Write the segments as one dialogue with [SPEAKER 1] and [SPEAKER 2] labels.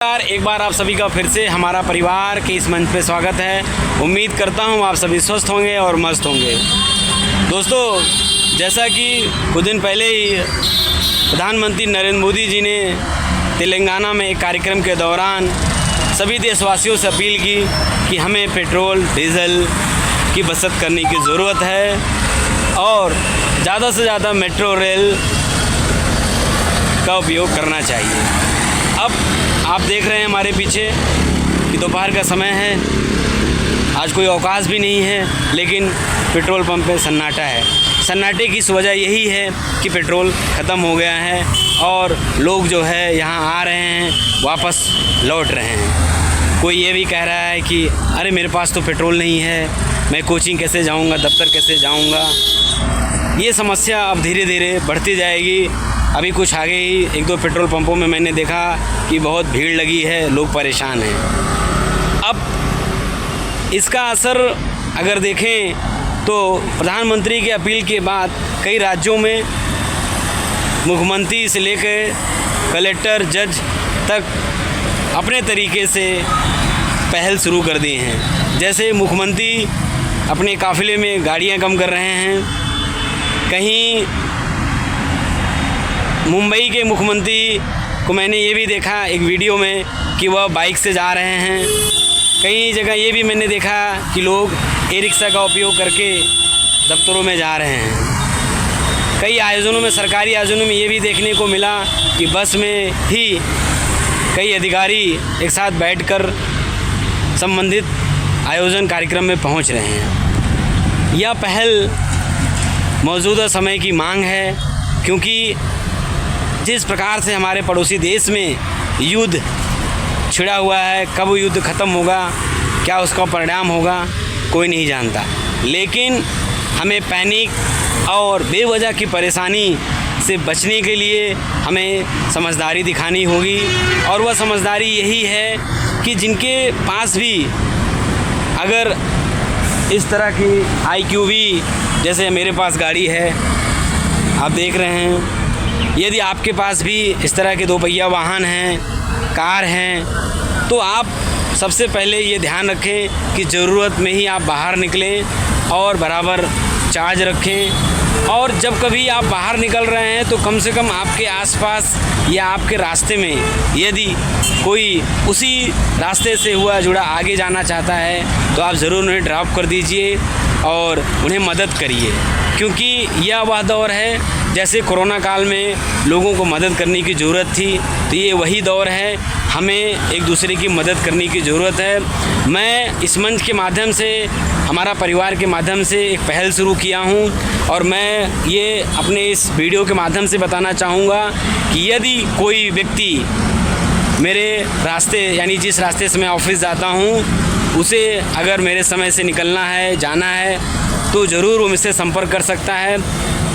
[SPEAKER 1] एक बार आप सभी का फिर से हमारा परिवार के इस मंच पे स्वागत है। उम्मीद करता हूँ आप सभी स्वस्थ होंगे और मस्त होंगे। दोस्तों, जैसा कि कुछ दिन पहले ही प्रधानमंत्री नरेंद्र मोदी जी ने तेलंगाना में एक कार्यक्रम के दौरान सभी देशवासियों से अपील की कि हमें पेट्रोल डीजल की बचत करने की ज़रूरत है और ज़्यादा से ज़्यादा मेट्रो रेल का उपयोग करना चाहिए। अब आप देख रहे हैं हमारे पीछे कि दोपहर का समय है, आज कोई अवकाश भी नहीं है, लेकिन पेट्रोल पंप पे सन्नाटा है। सन्नाटे की इस वजह यही है कि पेट्रोल ख़त्म हो गया है और लोग जो है यहाँ आ रहे हैं, वापस लौट रहे हैं। कोई ये भी कह रहा है कि अरे मेरे पास तो पेट्रोल नहीं है, मैं कोचिंग कैसे जाऊँगा, दफ्तर कैसे जाऊँगा। ये समस्या अब धीरे धीरे बढ़ती जाएगी। अभी कुछ आगे ही एक दो पेट्रोल पंपों में मैंने देखा कि बहुत भीड़ लगी है, लोग परेशान हैं। अब इसका असर अगर देखें तो प्रधानमंत्री की अपील के बाद कई राज्यों में मुख्यमंत्री से लेकर कलेक्टर जज तक अपने तरीके से पहल शुरू कर दी हैं। जैसे मुख्यमंत्री अपने काफ़िले में गाड़ियां कम कर रहे हैं। कहीं मुंबई के मुख्यमंत्री को मैंने ये भी देखा एक वीडियो में कि वह बाइक से जा रहे हैं। कई जगह ये भी मैंने देखा कि लोग ई रिक्शा का उपयोग करके दफ्तरों में जा रहे हैं। कई आयोजनों में, सरकारी आयोजनों में ये भी देखने को मिला कि बस में ही कई अधिकारी एक साथ बैठकर संबंधित आयोजन कार्यक्रम में पहुंच रहे हैं। यह पहल मौजूदा समय की मांग है, क्योंकि जिस प्रकार से हमारे पड़ोसी देश में युद्ध छिड़ा हुआ है, कब युद्ध ख़त्म होगा, क्या उसका परिणाम होगा, कोई नहीं जानता। लेकिन हमें पैनिक और बेवजह की परेशानी से बचने के लिए हमें समझदारी दिखानी होगी। और वह समझदारी यही है कि जिनके पास भी अगर इस तरह की IQV जैसे मेरे पास गाड़ी है, आप देख रहे हैं, यदि आपके पास भी इस तरह के 2 पहिया वाहन हैं, कार हैं, तो आप सबसे पहले ये ध्यान रखें कि ज़रूरत में ही आप बाहर निकलें और बराबर चार्ज रखें। और जब कभी आप बाहर निकल रहे हैं तो कम से कम आपके आसपास या आपके रास्ते में यदि कोई उसी रास्ते से हुआ जुड़ा आगे जाना चाहता है तो आप ज़रूर उन्हें ड्रॉप कर दीजिए और उन्हें मदद करिए। क्योंकि यह वह दौर है, जैसे कोरोना काल में लोगों को मदद करने की ज़रूरत थी, तो ये वही दौर है, हमें एक दूसरे की मदद करने की ज़रूरत है। मैं इस मंच के माध्यम से, हमारा परिवार के माध्यम से एक पहल शुरू किया हूँ और मैं ये अपने इस वीडियो के माध्यम से बताना चाहूँगा कि यदि कोई व्यक्ति मेरे रास्ते, यानी जिस रास्ते से मैं ऑफिस जाता हूँ, उसे अगर मेरे समय से निकलना है, जाना है, तो ज़रूर वो मुझसे संपर्क कर सकता है।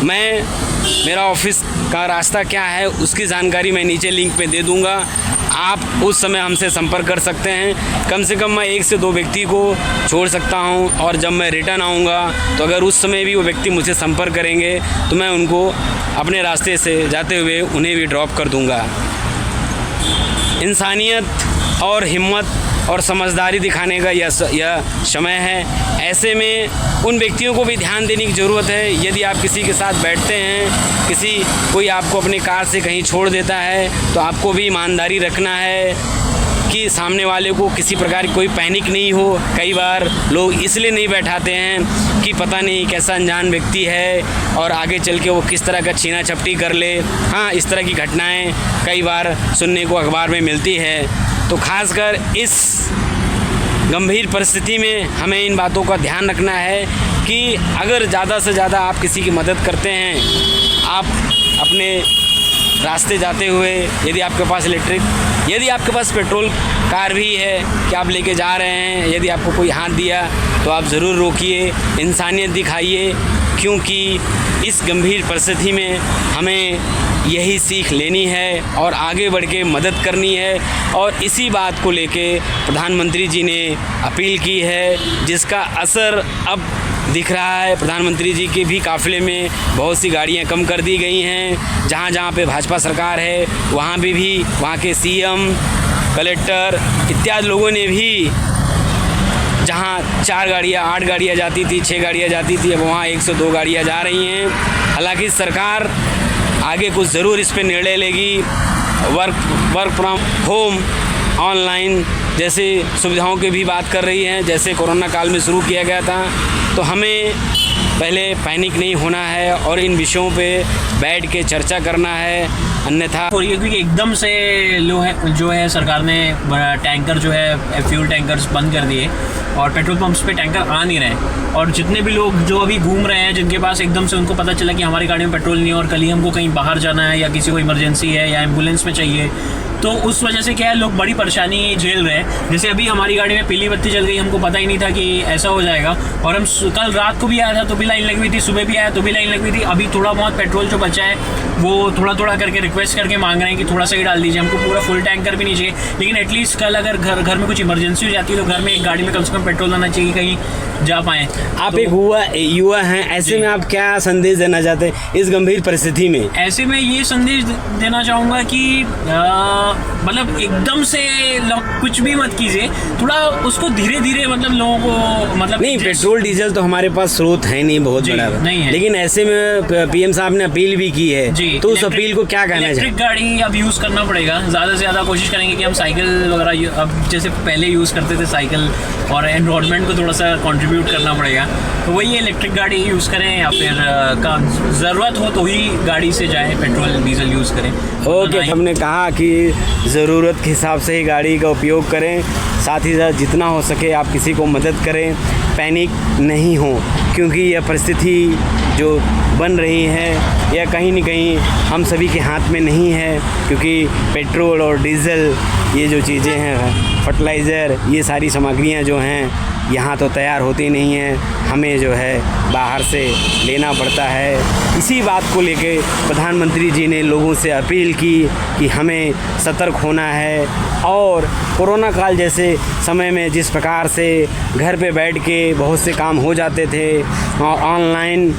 [SPEAKER 1] मेरा ऑफिस का रास्ता क्या है उसकी जानकारी मैं नीचे लिंक पे दे दूँगा। आप उस समय हमसे संपर्क कर सकते हैं। कम से कम मैं 1 से 2 व्यक्ति को छोड़ सकता हूं और जब मैं रिटर्न आऊँगा तो अगर उस समय भी वो व्यक्ति मुझसे संपर्क करेंगे तो मैं उनको अपने रास्ते से जाते हुए उन्हें भी ड्रॉप कर दूँगा। इंसानियत और हिम्मत और समझदारी दिखाने का यह समय है। ऐसे में उन व्यक्तियों को भी ध्यान देने की ज़रूरत है। यदि आप किसी के साथ बैठते हैं, कोई आपको अपनी कार से कहीं छोड़ देता है, तो आपको भी ईमानदारी रखना है कि सामने वाले को किसी प्रकार की कोई पैनिक नहीं हो। कई बार लोग इसलिए नहीं बैठाते हैं कि पता नहीं कैसा अनजान व्यक्ति है और आगे चल के वो किस तरह का छीना झपटी कर ले। हाँ, इस तरह की घटनाएं कई बार सुनने को अखबार में मिलती है। तो खासकर इस गंभीर परिस्थिति में हमें इन बातों का ध्यान रखना है कि अगर ज़्यादा से ज़्यादा आप किसी की मदद करते हैं, आप अपने रास्ते जाते हुए, यदि आपके पास यदि आपके पास पेट्रोल कार भी है कि आप लेके जा रहे हैं, यदि आपको कोई हाथ दिया तो आप ज़रूर रोकिए, इंसानियत दिखाइए। क्योंकि इस गंभीर परिस्थिति में हमें यही सीख लेनी है और आगे बढ़ के मदद करनी है। और इसी बात को लेके प्रधानमंत्री जी ने अपील की है, जिसका असर अब दिख रहा है। प्रधानमंत्री जी के भी काफ़िले में बहुत सी गाड़ियां कम कर दी गई हैं। जहां जहां पे भाजपा सरकार है वहां भी वहां के CM कलेक्टर इत्यादि लोगों ने भी जहाँ 4 गाड़ियाँ 8 गाड़ियाँ जाती थी, 6 गाड़ियाँ जाती थी, अब वहाँ 102 गाड़ियाँ जा रही हैं। हालांकि सरकार आगे कुछ ज़रूर इस पर निर्णय लेगी। वर्क फ्रॉम होम, ऑनलाइन जैसे सुविधाओं की भी बात कर रही हैं, जैसे कोरोना काल में शुरू किया गया था। तो हमें पहले पैनिक नहीं होना है और इन विषयों पे बैठ के चर्चा करना है, अन्यथा
[SPEAKER 2] और ये क्योंकि एकदम से जो है सरकार ने टैंकर जो है फ्यूल टैंकर्स बंद कर दिए और पेट्रोल पंप्स पे टैंकर आ नहीं रहे। और जितने भी लोग जो अभी घूम रहे हैं, जिनके पास एकदम से उनको पता चला कि हमारी गाड़ी में पेट्रोल नहीं है और कल ही हमको कहीं बाहर जाना है या किसी को इमरजेंसी है या एम्बुलेंस में चाहिए, तो उस वजह से क्या है, लोग बड़ी परेशानी झेल रहे हैं। जैसे अभी हमारी गाड़ी में पीली बत्ती जल गई, हमको पता ही नहीं था कि ऐसा हो जाएगा। और हम कल रात को भी आया था तो भी लाइन लगी हुई थी, सुबह भी आया तो भी लाइन लगी हुई थी। अभी थोड़ा बहुत पेट्रोल जो बचा है वो थोड़ा थोड़ा करके रिक्वेस्ट करके मांग रहे हैं कि थोड़ा सा ही डाल दीजिए, हमको पूरा फुल टैंकर भी नहीं चाहिए। लेकिन एटलीस्ट कल अगर घर में कुछ इमरजेंसी हो जाती है तो घर में एक गाड़ी में कम से कम पेट्रोल आना चाहिए, कहीं जा पाएँ।
[SPEAKER 1] आप तो एक युवा हैं, ऐसे में आप क्या संदेश देना चाहते हैं इस गंभीर परिस्थिति में?
[SPEAKER 2] ऐसे में ये संदेश देना चाहूँगा कि मतलब एकदम से कुछ भी मत कीजिए, थोड़ा उसको धीरे धीरे मतलब लोगों को मतलब
[SPEAKER 1] नहीं, पेट्रोल डीजल तो हमारे पास स्रोत है नहीं बहुत बड़ा,
[SPEAKER 2] नहीं है।
[SPEAKER 1] लेकिन ऐसे में पीएम साहब ने अपील भी की है जी, तो उस अपील को क्या कहना चाहिए?
[SPEAKER 2] इलेक्ट्रिक गाड़ी अब यूज़ करना पड़ेगा, ज़्यादा से ज़्यादा कोशिश करेंगे कि हम साइकिल वगैरह अब जैसे पहले यूज़ करते थे साइकिल, और एनवायरनमेंट को थोड़ा सा कंट्रीब्यूट करना पड़ेगा। तो वही इलेक्ट्रिक गाड़ी यूज़ करें या फिर ज़रूरत हो तो ही गाड़ी से जाएँ, पेट्रोल डीजल यूज़ करें।
[SPEAKER 1] ओके, हमने कहा कि ज़रूरत के हिसाब से ही गाड़ी का उपयोग करें, साथ ही साथ जितना हो सके आप किसी को मदद करें, पैनिक नहीं हो, क्योंकि यह परिस्थिति जो बन रही है यह कहीं न कहीं हम सभी के हाथ में नहीं है, क्योंकि पेट्रोल और डीजल ये जो चीज़ें हैं, फर्टिलाइज़र, ये सारी सामग्रियां जो हैं यहाँ तो तैयार होती नहीं हैं, हमें जो है बाहर से लेना पड़ता है। इसी बात को लेके प्रधानमंत्री जी ने लोगों से अपील की कि हमें सतर्क होना है और कोरोना काल जैसे समय में जिस प्रकार से घर पे बैठ के बहुत से काम हो जाते थे और ऑनलाइन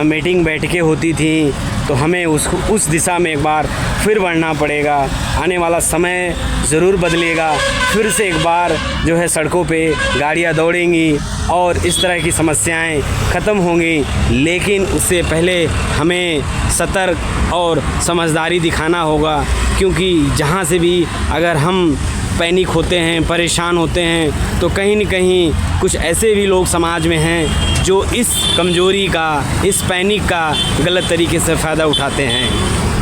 [SPEAKER 1] मीटिंग बैठकें होती थी, तो हमें उस दिशा में एक बार फिर बढ़ना पड़ेगा। आने वाला समय ज़रूर बदलेगा, फिर से एक बार जो है सड़कों पे गाड़ियाँ दौड़ेंगी और इस तरह की समस्याएं ख़त्म होंगी, लेकिन उससे पहले हमें सतर्क और समझदारी दिखाना होगा, क्योंकि जहाँ से भी अगर हम पैनिक होते हैं, परेशान होते हैं, तो कहीं न कहीं कुछ ऐसे भी लोग समाज में हैं जो इस कमज़ोरी का, इस पैनिक का गलत तरीके से फ़ायदा उठाते हैं।